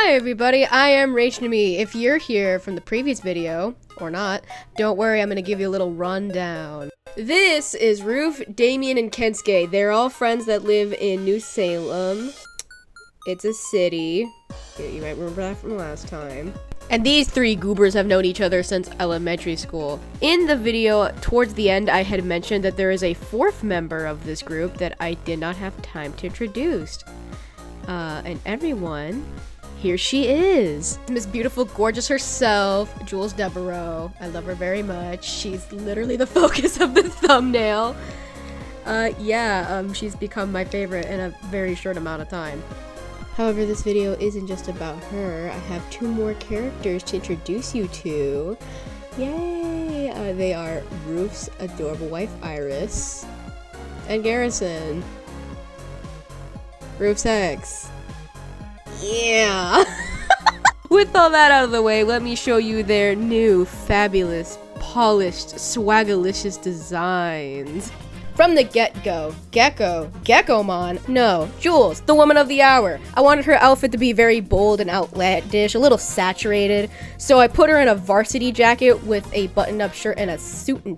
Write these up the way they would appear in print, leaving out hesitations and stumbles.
Hi everybody, I am Rachnami. If you're here from the previous video, or not, don't worry, I'm gonna give you a little rundown. This is Roof, Damien, and Kensuke. They're all friends that live in New Salem. It's a city. Yeah, you might remember that from last time. And these three goobers have known each other since elementary school. In the video, towards the end, I had mentioned that there is a fourth member of this group that I did not have time to introduce. And everyone, here she is. Miss Beautiful, Gorgeous herself, Jules Devereaux. I love her very much. She's literally the focus of the thumbnail. She's become my favorite in a very short amount of time. However, this video isn't just about her. I have two more characters to introduce you to. Yay! They are Roof's adorable wife, Iris, and Garrison, Roof's ex. Yeah! With all that out of the way, let me show you their new, fabulous, polished, swagalicious designs. From the get-go, Geckomon, no, Jules, the woman of the hour. I wanted her outfit to be very bold and outlandish, a little saturated, so I put her in a varsity jacket with a button-up shirt and a suit and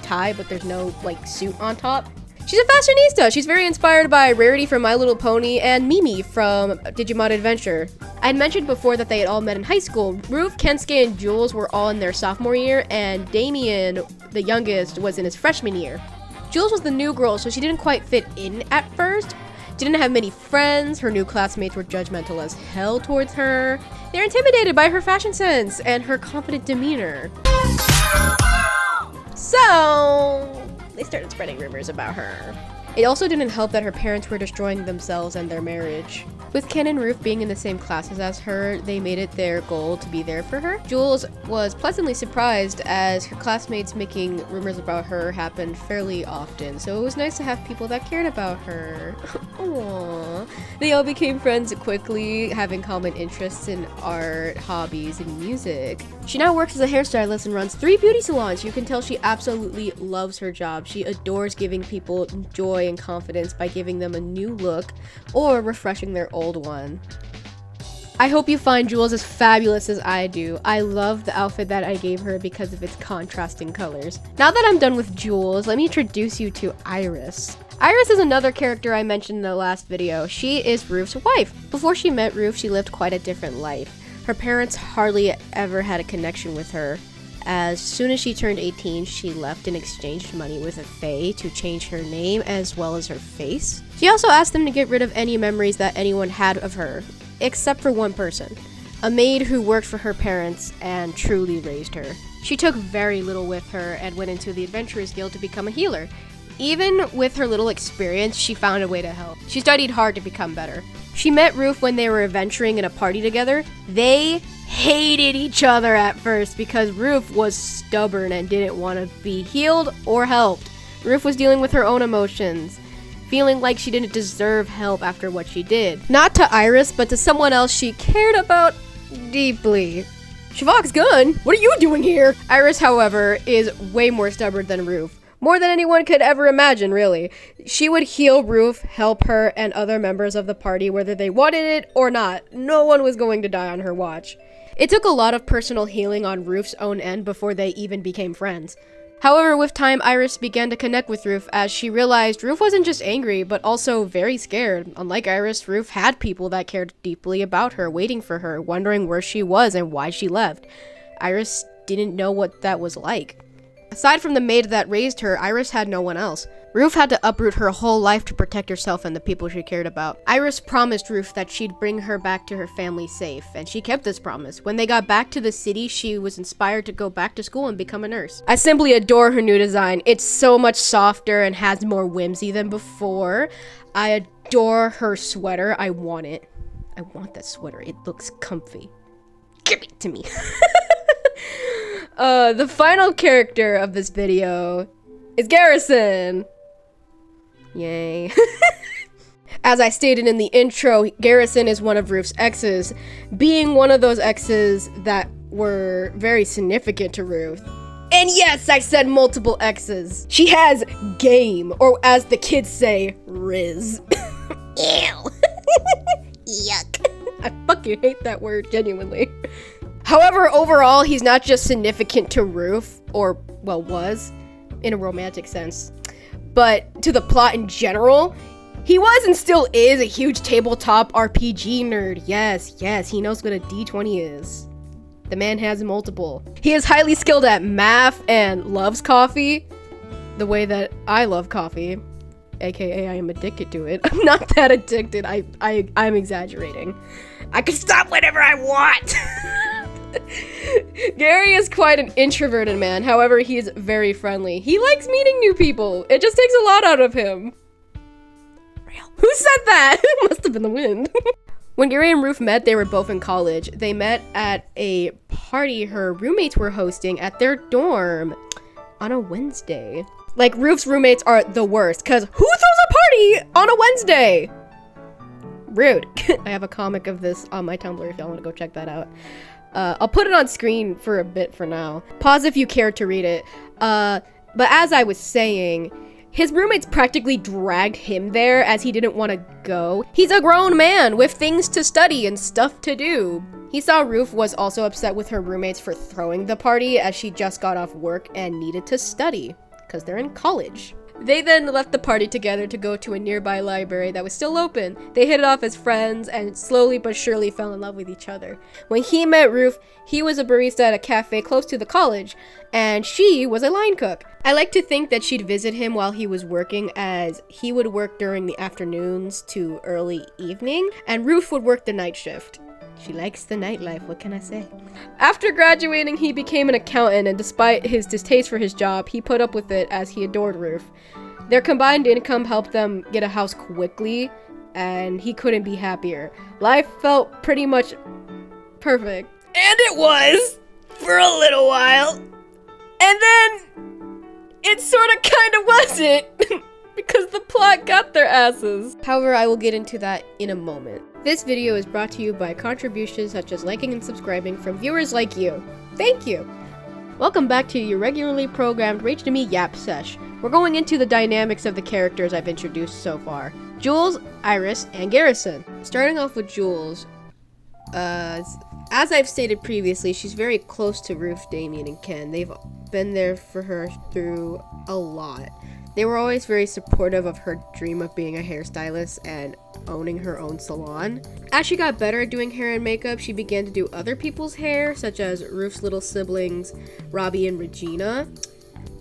tie, but there's no suit on top. She's a fashionista. She's very inspired by Rarity from My Little Pony and Mimi from Digimon Adventure. I had mentioned before that they had all met in high school. Roof, Kensuke, and Jules were all in their sophomore year, and Damien, the youngest, was in his freshman year. Jules was the new girl, so she didn't quite fit in at first. Didn't have many friends. Her new classmates were judgmental as hell towards her. They're intimidated by her fashion sense and her confident demeanor. So they started spreading rumors about her. It also didn't help that her parents were destroying themselves and their marriage. With Ken and Roof being in the same classes as her, they made it their goal to be there for her. Jules was pleasantly surprised as her classmates making rumors about her happened fairly often, so it was nice to have people that cared about her. Aww. They all became friends quickly, having common interests in art, hobbies, and music. She now works as a hairstylist and runs 3 beauty salons. You can tell she absolutely loves her job. She adores giving people joy and confidence by giving them a new look or refreshing their old one. I hope you find Jules as fabulous as I do. I love the outfit that I gave her because of its contrasting colors. Now that I'm done with Jules, let me introduce you to Iris. Iris is another character I mentioned in the last video. She is Roof's wife. Before she met Roof, she lived quite a different life. Her parents hardly ever had a connection with her. As soon as she turned 18, she left and exchanged money with a fae to change her name as well as her face. She also asked them to get rid of any memories that anyone had of her, except for one person, a maid who worked for her parents and truly raised her. She took very little with her and went into the Adventurers Guild to become a healer. Even with her little experience, she found a way to help. She studied hard to become better. She met Roof when they were adventuring in a party together. They hated each other at first because Roof was stubborn and didn't want to be healed or helped. Roof was dealing with her own emotions, feeling like she didn't deserve help after what she did. Not to Iris, but to someone else she cared about deeply. Shavak's gun? What are you doing here? Iris, however, is way more stubborn than Roof. More than anyone could ever imagine, really. She would heal Roof, help her, and other members of the party whether they wanted it or not. No one was going to die on her watch. It took a lot of personal healing on Roof's own end before they even became friends. However, with time, Iris began to connect with Roof as she realized Roof wasn't just angry, but also very scared. Unlike Iris, Roof had people that cared deeply about her, waiting for her, wondering where she was and why she left. Iris didn't know what that was like. Aside from the maid that raised her, Iris had no one else. Roof had to uproot her whole life to protect herself and the people she cared about. Iris promised Roof that she'd bring her back to her family safe, and she kept this promise. When they got back to the city, she was inspired to go back to school and become a nurse. I simply adore her new design. It's so much softer and has more whimsy than before. I adore her sweater. I want it. I want that sweater. It looks comfy. Give it to me. The final character of this video is Garrison. Yay. As I stated in the intro, Garrison is one of Roof's exes, being one of those exes that were very significant to Roof. And yes, I said multiple exes. She has game, or as the kids say, riz. Ew. Yuck. I fucking hate that word, genuinely. However, overall, he's not just significant to Ruth, or, well, was, in a romantic sense, but to the plot in general. He was and still is a huge tabletop RPG nerd. Yes, he knows what a D20 is. The man has multiple. He is highly skilled at math and loves coffee, the way that I love coffee, aka I am addicted to it. I'm not that addicted, I'm exaggerating. I can stop whenever I want! Gary is quite an introverted man, however, he is very friendly. He likes meeting new people. It just takes a lot out of him. Who said that? It must have been the wind. When Gary and Ruth met, they were both in college. They met at a party her roommates were hosting at their dorm on a Wednesday. Like, Ruth's roommates are the worst, because who throws a party on a Wednesday? Rude. I have a comic of this on my Tumblr if y'all want to go check that out. I'll put it on screen for a bit for now. Pause if you care to read it. But as I was saying, his roommates practically dragged him there as he didn't want to go. He's a grown man with things to study and stuff to do. He saw Ruth was also upset with her roommates for throwing the party as she just got off work and needed to study, because they're in college. They then left the party together to go to a nearby library that was still open. They hit it off as friends and slowly but surely fell in love with each other. When he met Ruth, he was a barista at a cafe close to the college, and she was a line cook. I like to think that she'd visit him while he was working, as he would work during the afternoons to early evening, and Ruth would work the night shift. She likes the nightlife, what can I say? After graduating, he became an accountant, and despite his distaste for his job, he put up with it as he adored Ruth. Their combined income helped them get a house quickly, and he couldn't be happier. Life felt pretty much perfect. And it was! For a little while. And then it sort of kind of wasn't, because the plot got their asses. However, I will get into that in a moment. This video is brought to you by contributions such as liking and subscribing from viewers like you. Thank you! Welcome back to your regularly programmed Rage to Me Yap Sesh. We're going into the dynamics of the characters I've introduced so far. Jules, Iris, and Garrison. Starting off with Jules, as I've stated previously, she's very close to Ruth, Damien, and Ken. They've been there for her through a lot. They were always very supportive of her dream of being a hairstylist and owning her own salon. As she got better at doing hair and makeup, she began to do other people's hair, such as Ruth's little siblings, Robbie and Regina,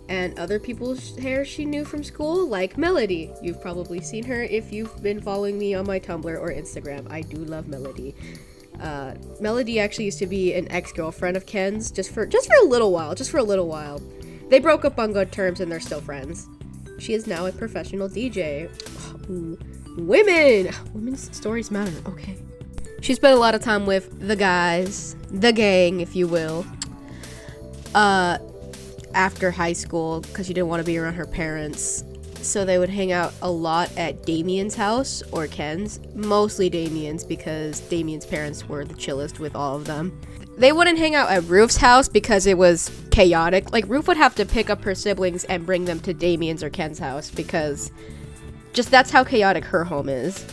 and other people's hair she knew from school, like Melody. You've probably seen her if you've been following me on my Tumblr or Instagram. I do love Melody. Melody actually used to be an ex-girlfriend of Ken's just for a little while. They broke up on good terms and they're still friends. She is now a professional DJ. Ooh. Women's stories matter, okay. She spent a lot of time with the guys, the gang, if you will, after high school, because she didn't want to be around her parents. So they would hang out a lot at Damien's house or Ken's, mostly Damien's, because Damien's parents were the chillest with all of them. They wouldn't hang out at Ruth's house because it was chaotic. Like, Ruth would have to pick up her siblings and bring them to Damien's or Ken's house because just that's how chaotic her home is.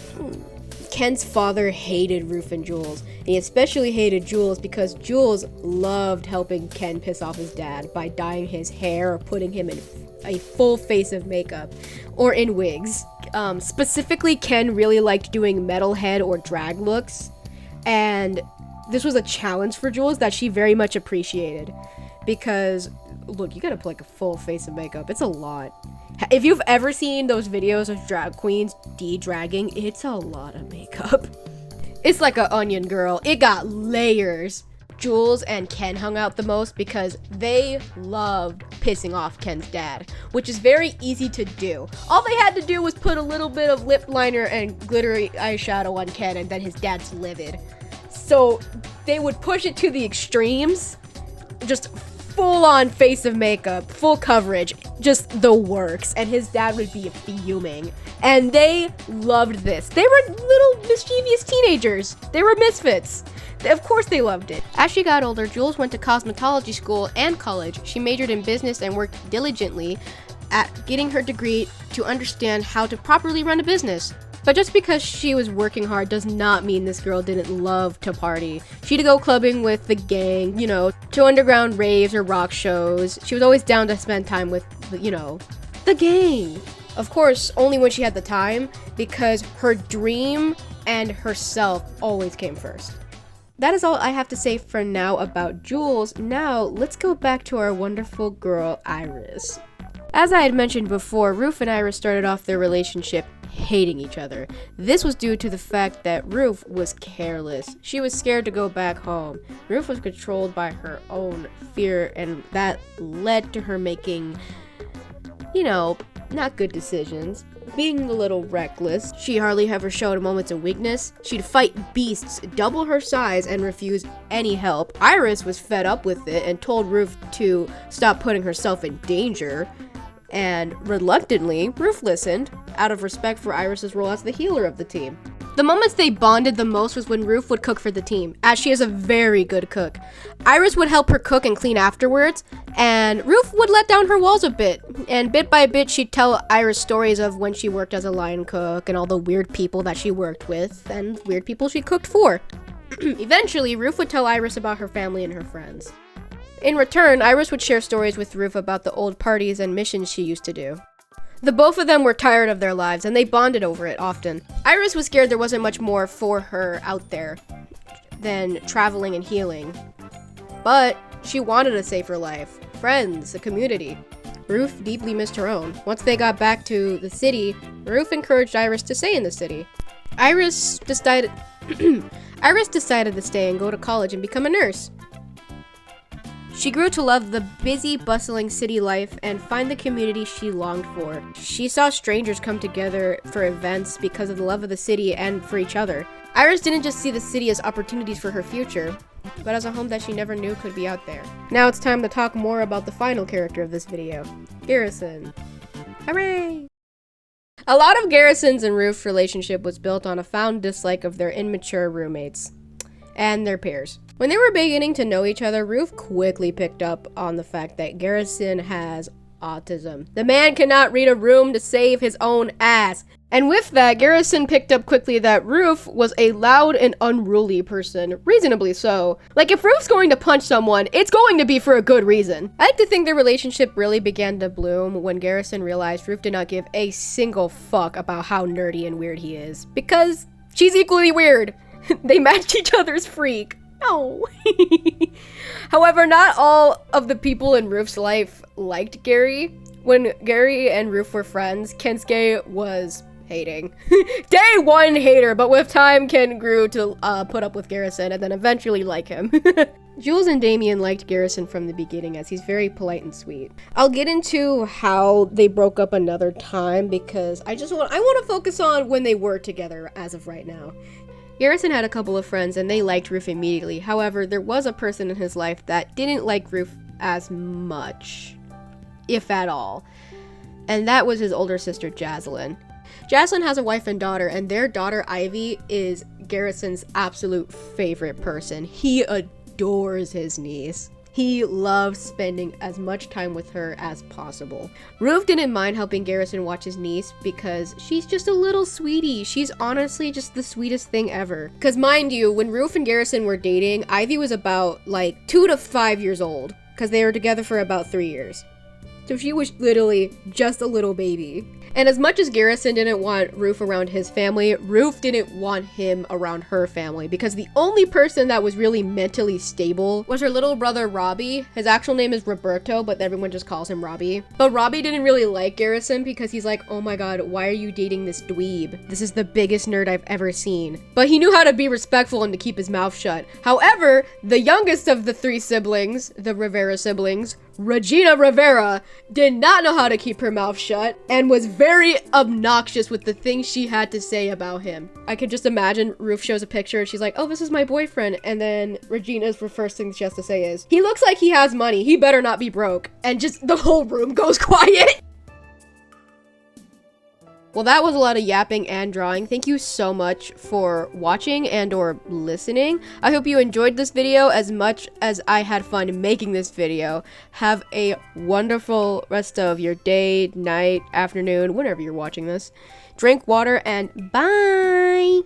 Ken's father hated Ruth and Jules. And he especially hated Jules because Jules loved helping Ken piss off his dad by dyeing his hair or putting him in a full face of makeup or in wigs. Specifically, Ken really liked doing metalhead or drag looks, and this was a challenge for Jules that she very much appreciated because, look, you gotta put like a full face of makeup. It's a lot. If you've ever seen those videos of drag queens de-dragging, it's a lot of makeup. It's like an onion, girl. It got layers. Jules and Ken hung out the most because they loved pissing off Ken's dad, which is very easy to do. All they had to do was put a little bit of lip liner and glittery eyeshadow on Ken, and then his dad's livid. So they would push it to the extremes, just full-on face of makeup, full coverage, just the works, and his dad would be fuming. And they loved this. They were little mischievous teenagers. They were misfits. Of course they loved it. As she got older, Jules went to cosmetology school and college. She majored in business and worked diligently at getting her degree to understand how to properly run a business. But just because she was working hard does not mean this girl didn't love to party. She'd go clubbing with the gang, you know, to underground raves or rock shows. She was always down to spend time with, you know, the gang. Of course, only when she had the time, because her dream and herself always came first. That is all I have to say for now about Jules. Now, let's go back to our wonderful girl, Iris. As I had mentioned before, Ruf and Iris started off their relationship hating each other. This was due to the fact that Ruf was careless. She was scared to go back home. Ruf was controlled by her own fear, and that led to her making, you know, not good decisions. Being a little reckless, she hardly ever showed moments of weakness. She'd fight beasts double her size and refuse any help. Iris was fed up with it and told Ruf to stop putting herself in danger. And reluctantly, Ruf listened, out of respect for Iris's role as the healer of the team. The moments they bonded the most was when Ruf would cook for the team, as she is a very good cook. Iris would help her cook and clean afterwards, and Ruf would let down her walls a bit. And bit by bit, she'd tell Iris stories of when she worked as a line cook and all the weird people that she worked with and weird people she cooked for. Eventually, Ruf would tell Iris about her family and her friends. In return, Iris would share stories with Ruf about the old parties and missions she used to do. The both of them were tired of their lives, and they bonded over it often. Iris was scared there wasn't much more for her out there than traveling and healing. But she wanted a safer life, friends, a community. Ruf deeply missed her own. Once they got back to the city, Ruf encouraged Iris to stay in the city. Iris decided to stay and go to college and become a nurse. She grew to love the busy, bustling city life and find the community she longed for. She saw strangers come together for events because of the love of the city and for each other. Iris didn't just see the city as opportunities for her future, but as a home that she never knew could be out there. Now it's time to talk more about the final character of this video, Garrison. Hooray! A lot of Garrison's and Ruf's relationship was built on a found dislike of their immature roommates and their peers. When they were beginning to know each other, Ruf quickly picked up on the fact that Garrison has autism. The man cannot read a room to save his own ass. And with that, Garrison picked up quickly that Ruf was a loud and unruly person, reasonably so. Like, if Ruf's going to punch someone, it's going to be for a good reason. I like to think their relationship really began to bloom when Garrison realized Ruf did not give a single fuck about how nerdy and weird he is, because she's equally weird. They matched each other's freak. No. However, not all of the people in Ruf's life liked Gary. When Gary and Ruf were friends, Kensuke was hating. Day one hater, but with time, Ken grew to put up with Garrison and then eventually like him. Jules and Damien liked Garrison from the beginning as he's very polite and sweet. I'll get into how they broke up another time because I want to focus on when they were together as of right now. Garrison had a couple of friends and they liked Ruf immediately. However, there was a person in his life that didn't like Ruf as much, if at all. And that was his older sister, Jaslyn. Jaslyn has a wife and daughter, and their daughter, Ivy, is Garrison's absolute favorite person. He adores his niece. He loves spending as much time with her as possible. Ruf didn't mind helping Garrison watch his niece because she's just a little sweetie. She's honestly just the sweetest thing ever. Because mind you, when Ruf and Garrison were dating, Ivy was about like 2 to 5 years old because they were together for about 3 years. So she was literally just a little baby. And as much as Garrison didn't want Ruf around his family, Ruf didn't want him around her family because the only person that was really mentally stable was her little brother, Robbie. His actual name is Roberto, but everyone just calls him Robbie. But Robbie didn't really like Garrison because he's like, oh my god, why are you dating this dweeb? This is the biggest nerd I've ever seen. But he knew how to be respectful and to keep his mouth shut. However, the youngest of the 3 siblings, the Rivera siblings, Regina Rivera, did not know how to keep her mouth shut and was very obnoxious with the things she had to say about him. I could just imagine Ruf shows a picture and she's like, oh, this is my boyfriend. And then Regina's first thing she has to say is, he looks like he has money. He better not be broke. And just the whole room goes quiet. Well, that was a lot of yapping and drawing. Thank you so much for watching and or listening. I hope you enjoyed this video as much as I had fun making this video. Have a wonderful rest of your day, night, afternoon, whenever you're watching this. Drink water and bye!